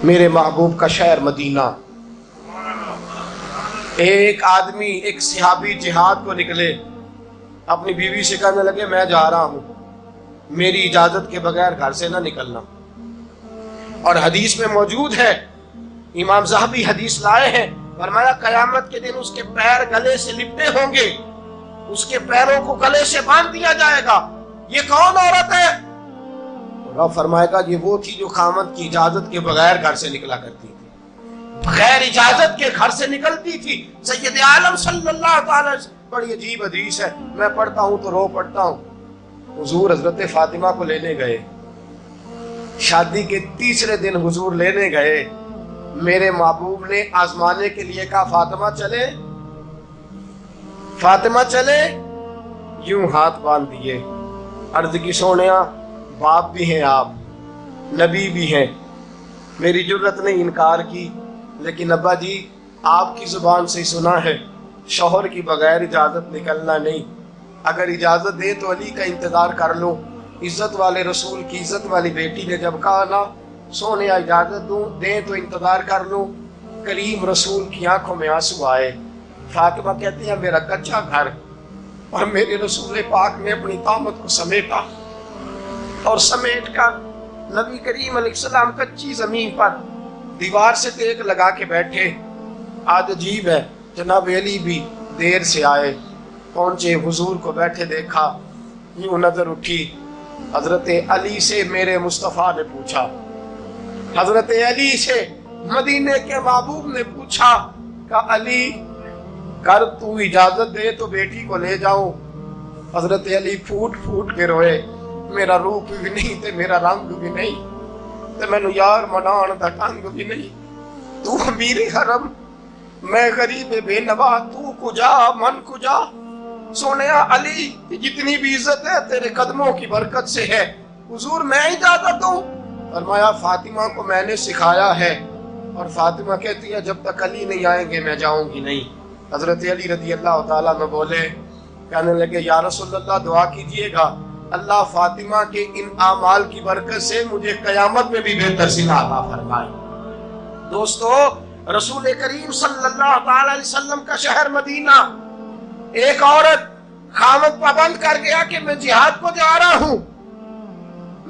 میرے محبوب کا شہر مدینہ. ایک آدمی، ایک صحابی جہاد کو نکلے، اپنی بیوی سے کہنے لگے میں جا رہا ہوں، میری اجازت کے بغیر گھر سے نہ نکلنا. اور حدیث میں موجود ہے، امام ذہبی حدیث لائے ہیں، فرمایا قیامت کے دن اس کے پیر گلے سے لپٹے ہوں گے، اس کے پیروں کو گلے سے باندھ دیا جائے گا. یہ کون عورت ہے؟ رب فرمائے گا یہ وہ تھی جو خامد کی اجازت کے بغیر گھر سے نکلا کرتی تھی، بغیر اجازت کے گھر سے نکلتی تھی. سید عالم صلی اللہ تعالی وسلم، بڑی عجیب حدیث ہے، میں پڑھتا ہوں تو رو پڑھتا ہوں. حضور حضرت فاطمہ کو لینے گئے، شادی کے تیسرے دن حضور لینے گئے. میرے محبوب نے آزمانے کے لیے کہا فاطمہ چلے، فاطمہ چلے. یوں ہاتھ باندھ دیے، عرض کی سونیا باپ بھی ہیں آپ، نبی بھی ہیں. میری جرت نے انکار کی، لیکن ابا جی آپ کی زبان سے سنا ہے شوہر کی بغیر اجازت نکلنا نہیں. اگر اجازت دے تو علی کا انتظار کر لو. عزت والے رسول کی عزت والی بیٹی نے جب کہا نا سونیا اجازت دوں دیں تو انتظار کر لو، کریم رسول کی آنکھوں میں آنسو آئے. فاطمہ کہتی ہے میرا کچا گھر، اور میرے رسول پاک نے اپنی طامت کو سمیٹا، اور سمیٹ کر نبی کریم علیہ السلام کچی زمین پر دیوار سے دیگ لگا کے بیٹھے. آج عجیب ہے، جناب علی بھی دیر سے آئے، پہنچے، حضور کو بیٹھے دیکھا، یوں نظر اٹھی. حضرت علی سے میرے مصطفیٰ نے پوچھا، حضرت علی سے مدینے کے محبوب نے پوچھا کہ علی کر تو اجازت دے تو بیٹی کو لے جاؤں. حضرت علی پھوٹ پھوٹ کے روئے، میرا روپ بھی نہیں تے میرا رنگ بھی نہیں تے مینوں یار منان دا ٹنگ بھی نہیں. تو امیر حرم، میں غریب بے نوا، تو کجا من کجا. سونیا علی جتنی بھی عزت ہے تیرے قدموں کی برکت سے ہے. حضور میں اجازت دوں؟ فرمایا فاطمہ کو میں نے سکھایا ہے. اور فاطمہ کہتی ہے جب تک علی نہیں آئیں گے میں جاؤں گی نہیں. حضرت علی رضی اللہ تعالیٰ عنہ بولے، کہنے لگے یا رسول اللہ دعا کیجئے گا اللہ فاطمہ کے ان اعمال کی برکت سے مجھے قیامت میں بھی بہتر صلہ عطا فرمائے. دوستو، رسول کریم صلی اللہ تعالی علیہ وسلم کا شہر مدینہ، ایک عورت خامد پابند کر گیا کہ میں جہاد کو جا رہا ہوں،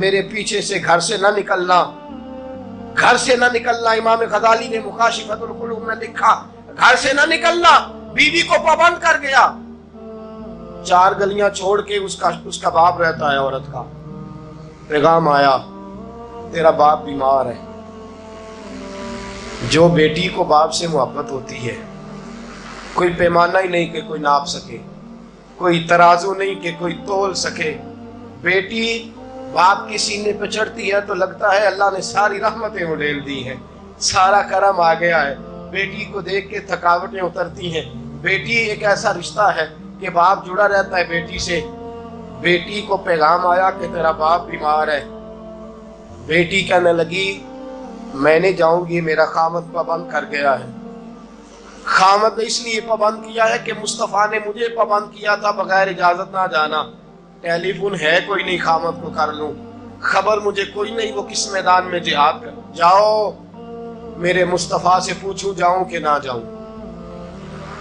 میرے پیچھے سے گھر سے نہ نکلنا، گھر سے نہ نکلنا. امام غزالی نے مکاشفۃ القلوب میں لکھا گھر سے نہ نکلنا. بیوی کو پابند کر گیا، 4 گلیاں چھوڑ کے اس کا باپ رہتا ہے عورت کا. پیغام آیا تیرا باپ بیمار ہے. جو بیٹی کو باپ سے محبت ہوتی ہے کوئی پیمانہ ہی نہیں کہ کوئی ناپ سکے، کوئی ترازو نہیں کہ کوئی تول سکے. بیٹی باپ کے سینے پہ چڑھتی ہے تو لگتا ہے اللہ نے ساری رحمتیں اڈیل دی ہیں، سارا کرم آ گیا ہے. بیٹی کو دیکھ کے تھکاوٹیں اترتی ہیں. بیٹی ایک ایسا رشتہ ہے کہ باپ جڑا رہتا ہے بیٹی سے. بیٹی کو پیغام آیا کہ تیرا باپ بیمار ہے. بیٹی کہنے لگی میں نہیں جاؤں گی، میرا خامد پابند کر گیا ہے. خامد نے اس لیے پابند کیا ہے کہ مصطفیٰ نے مجھے پابند کیا تھا بغیر اجازت نہ جانا. ٹیلی فون ہے کوئی نہیں خامد کو کر لوں، خبر مجھے کوئی نہیں وہ کس میدان میں جہاد کر. جاؤ میرے مصطفیٰ سے پوچھوں جاؤں کہ نہ جاؤں.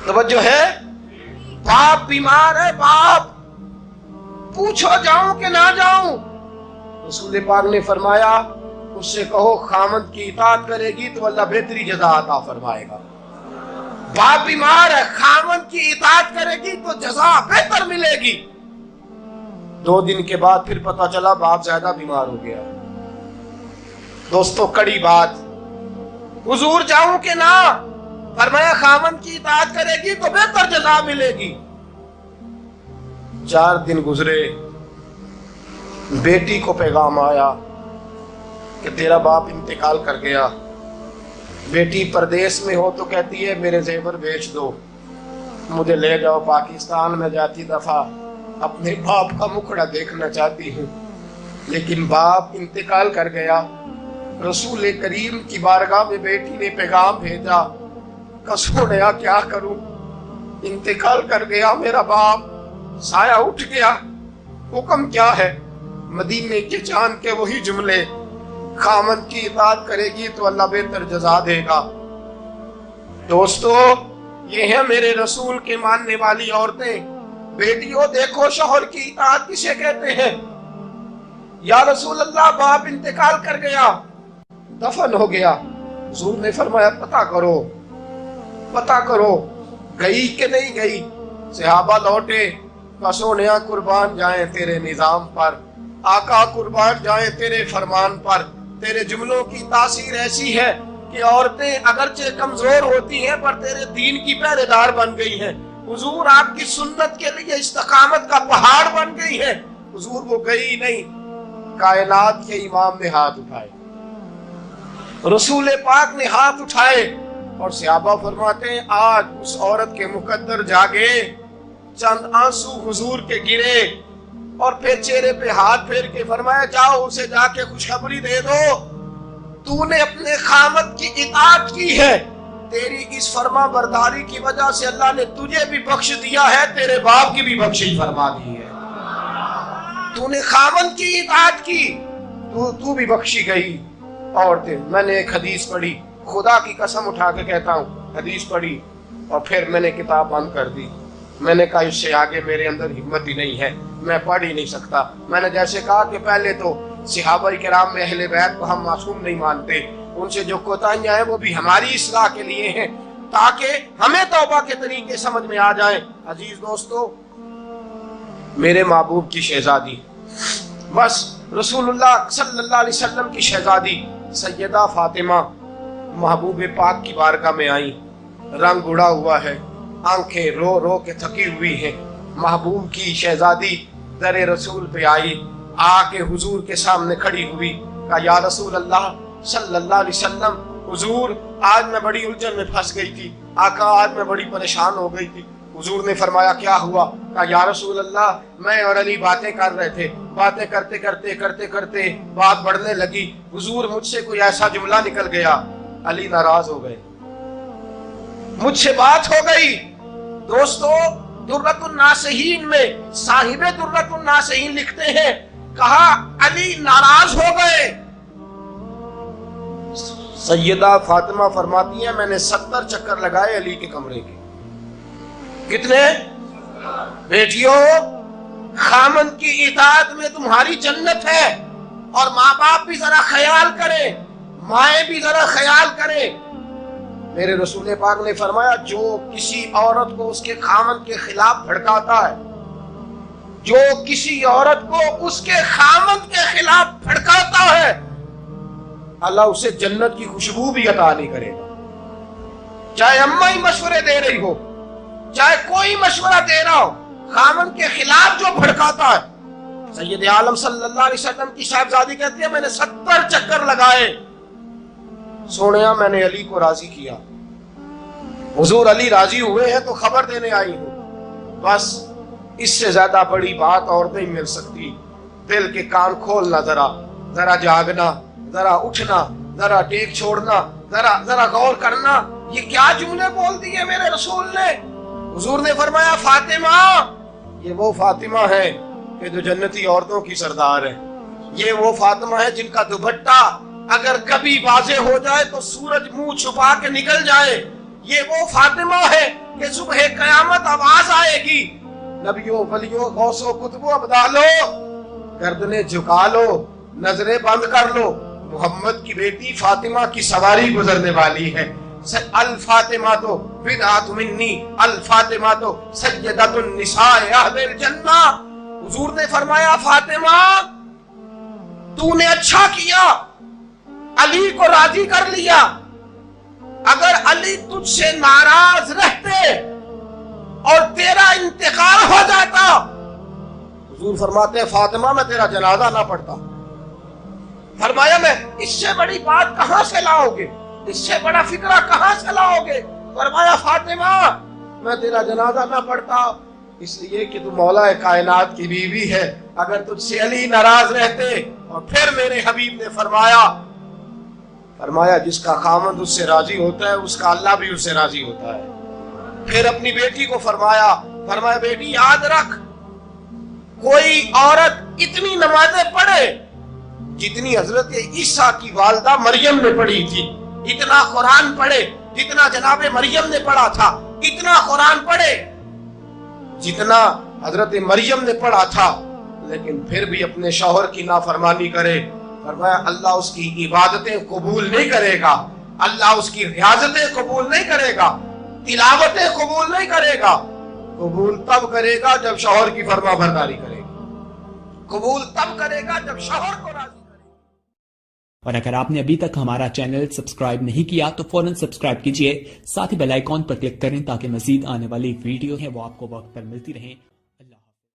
توجہ ہے، باپ بیمار ہے، باپ پوچھو جاؤں کہ نہ جاؤں. رسول پاک نے فرمایا اس سے کہو خامد کی اطاعت کرے گی تو اللہ بہتری جزا عطا فرمائے گا. باپ بیمار ہے، خامد کی اطاعت کرے گی تو جزا بہتر ملے گی. 2 دن کے بعد پھر پتا چلا باپ زیادہ بیمار ہو گیا. دوستو کڑی بات، حضور جاؤں کہ نہ؟ فرمایا خامد کی اطاعت کرے گی تو بہتر جزا ملے گی. 4 دن گزرے، بیٹی کو پیغام آیا کہ تیرا باپ انتقال کر گیا. بیٹی پردیس میں ہو تو کہتی ہے میرے زیور بیچ دو، مجھے لے جاؤ پاکستان میں. جاتی دفعہ اپنے باپ کا مکھڑا دیکھنا چاہتی ہوں، لیکن باپ انتقال کر گیا. رسول کریم کی بارگاہ میں بیٹی نے پیغام بھیجا کہ سونیا کیا کروں، انتقال کر گیا میرا باپ، سایہ اٹھ گیا، حکم کیا ہے؟ مدینے کے چاند کے وہی جملے خامن کی اطاعت کرے گی تو اللہ بہتر جزا دے گا۔ دوستو، یہ ہیں میرے رسول کے ماننے والی عورتیں۔ بیٹیوں دیکھو شوہر کی اطاعت کسے کہتے ہیں۔ یا رسول اللہ باپ انتقال کر گیا، دفن ہو گیا، حضور نے فرمایا پتہ کرو گئی کہ نہیں گئی۔ صحابہ لوٹے، سونیا قربان جائیں تیرے نظام پر، آقا قربان جائیں تیرے فرمان پر۔ تیرے جملوں کی تاثیر ایسی ہے کہ عورتیں اگرچہ کمزور ہوتی ہیں پر تیرے دین کی پہرے دار بن گئی ہیں۔ حضور آپ کی سنت کے لیے استقامت کا پہاڑ بن گئی ہے۔ حضور وہ گئی نہیں، کائنات کے امام نے ہاتھ اٹھائے، رسول پاک نے ہاتھ اٹھائے، اور صحابہ فرماتے ہیں آج اس عورت کے مقدر جاگے، چند آنسو حضور کے گرے، اور پھر چہرے پہ ہاتھ پھیر کے فرمایا جاؤ اسے جا کے خوشخبری دے دو، تو نے اپنے خامد کی اطاعت کی ہے، تیری اس فرما برداری کی وجہ سے اللہ نے تجھے بھی بخش دیا ہے، تیرے باپ کی بھی بخشش فرما دی ہے۔ تو نے خامد کی اطاعت کی، تو بھی بخشی گئی۔ عورتیں، میں نے ایک حدیث پڑھی، خدا کی قسم اٹھا کے کہتا ہوں، حدیث پڑھی اور پھر میں نے کتاب بند کر دی۔ میں نے کہا اس سے آگے میرے اندر ہمت ہی نہیں ہے، میں پڑھ ہی نہیں سکتا۔ میں نے جیسے کہا کہ پہلے تو صحابہ کرام میں اہل بیت کو ہم معصوم نہیں مانتے، ان سے جو کوتاہیاں ہیں وہ بھی ہماری اصلاح کے لیے ہیں تاکہ ہمیں توبہ کے طریقے سمجھ میں آ جائیں۔ عزیز دوستو، میرے محبوب کی شہزادی، بس رسول اللہ صلی اللہ علیہ وسلم کی شہزادی سیدہ فاطمہ محبوب پاک کی بارگاہ میں آئیں، رنگ اڑا ہوا ہے، آنکھیں رو رو کے تھکی ہوئی ہیں۔ محبوب کی شہزادی در رسول پہ آئی، آ کے حضور کے سامنے کھڑی ہوئی، کہا یا رسول اللہ صلی اللہ علیہ وسلم، حضور آج میں بڑی الجھن میں پھنس گئی تھی، آقا آج میں بڑی پریشان ہو گئی تھی۔ حضور نے فرمایا کیا ہوا؟ کہا یا رسول اللہ میں اور علی باتیں کر رہے تھے، باتیں کرتے کرتے بات بڑھنے لگی، حضور مجھ سے کوئی ایسا جملہ نکل گیا، علی ناراض ہو گئے، مجھ سے بات ہو گئی۔ دوستو، درۃ الناصحین میں صاحب درۃ الناصحین لکھتے ہیں، کہا علی ناراض ہو گئے۔ سیدہ فاطمہ فرماتی ہیں میں نے 70 چکر لگائے علی کے کمرے کے۔ کتنے؟ بیٹیوں، خامن کی اطاعت میں تمہاری جنت ہے، اور ماں باپ بھی ذرا خیال کریں، مائیں بھی ذرا خیال کریں۔ میرے رسول پاک نے فرمایا جو کسی عورت کو اس کے خامن کے خلاف بھڑکاتا ہے، جو کسی عورت کو اس کے خامن کے خلاف بھڑکاتا ہے، اللہ اسے جنت کی خوشبو بھی عطا نہیں کرے گا۔ چاہے اماں ہی مشورے دے رہی ہو، چاہے کوئی مشورہ دے رہا ہو، خامن کے خلاف جو بھڑکاتا ہے۔ سید عالم صلی اللہ علیہ وسلم کی صاحبزادی کہتی ہے میں نے 70 چکر لگائے، سونیا میں نے علی کو راضی کیا۔ حضور علی راضی ہوئے ہیں تو خبر دینے آئی ہوں، بس اس سے زیادہ بڑی بات اور نہیں مل سکتی۔ دل کے کان کھولنا، ذرا جاگنا، ذرا اٹھنا، ذرا ٹیک چھوڑنا، ذرا غور کرنا، یہ کیا جملے بول دیے میرے رسول نے۔ حضور نے فرمایا فاطمہ، یہ وہ فاطمہ ہے کہ جو جنتی عورتوں کی سردار ہے، یہ وہ فاطمہ ہے جن کا دوپٹہ اگر کبھی واضح ہو جائے تو سورج منہ چھپا کے نکل جائے، یہ وہ فاطمہ ہے کہ صبح قیامت آواز آئے گی نبیوں ولیوں غوثوں کتبوں ابدالوں، گردنیں جھکا لو، نظریں بند کر لو، محمد کی بیٹی فاطمہ کی سواری گزرنے والی ہے۔ الفاطمہ تو بدعۃ منی، الفاطمہ تو سیدۃ النساء اہل الجنہ۔ حضور نے فرمایا فاطمہ تو نے اچھا کیا، علی کو راضی کر لیا، اگر علی تجھ سے ناراض رہتے اور تیرا انتقال ہو جاتا، حضور فرماتے ہیں فاطمہ میں تیرا جنازہ نہ پڑھتا۔ فرمایا میں اس سے بڑی بات کہاں سے لاؤ گے، اس سے بڑا فکرہ کہاں سے لاؤ گے؟ فرمایا فاطمہ میں تیرا جنازہ نہ پڑھتا اس لیے کہ تو مولا کائنات کی بیوی ہے، اگر تجھ سے علی ناراض رہتے۔ اور پھر میرے حبیب نے فرمایا جس کا خامند اس سے راضی ہوتا ہے اس کا اللہ بھی اس سے راضی ہوتا ہے۔ پھر اپنی بیٹی کو فرمایا بیٹی یاد رکھ، کوئی عورت اتنی نمازیں پڑھے جتنی حضرت عیسیٰ کی والدہ مریم نے پڑھی تھی، اتنا قرآن پڑھے جتنا جناب مریم نے پڑھا تھا، اتنا قرآن پڑھے جتنا حضرت مریم نے پڑھا تھا، لیکن پھر بھی اپنے شوہر کی نافرمانی کرے۔ فرمایا اللہ اس کی عبادتیں قبول نہیں کرے گا، اللہ اس کی ریاضتیں قبول نہیں کرے گا، تلاوتیں قبول نہیں کرے گا۔ قبول تب کرے گا جب شوہر کی فرما برداری کرے گا، قبول تب کرے گا جب شوہر کو راضی کرے گا۔ اور اگر آپ نے ابھی تک ہمارا چینل سبسکرائب نہیں کیا تو فوراً سبسکرائب کیجئے، ساتھ ہی بیل آئیکن پر کلک کریں تاکہ مزید آنے والی ویڈیو ہیں وہ آپ کو وقت پر ملتی رہیں۔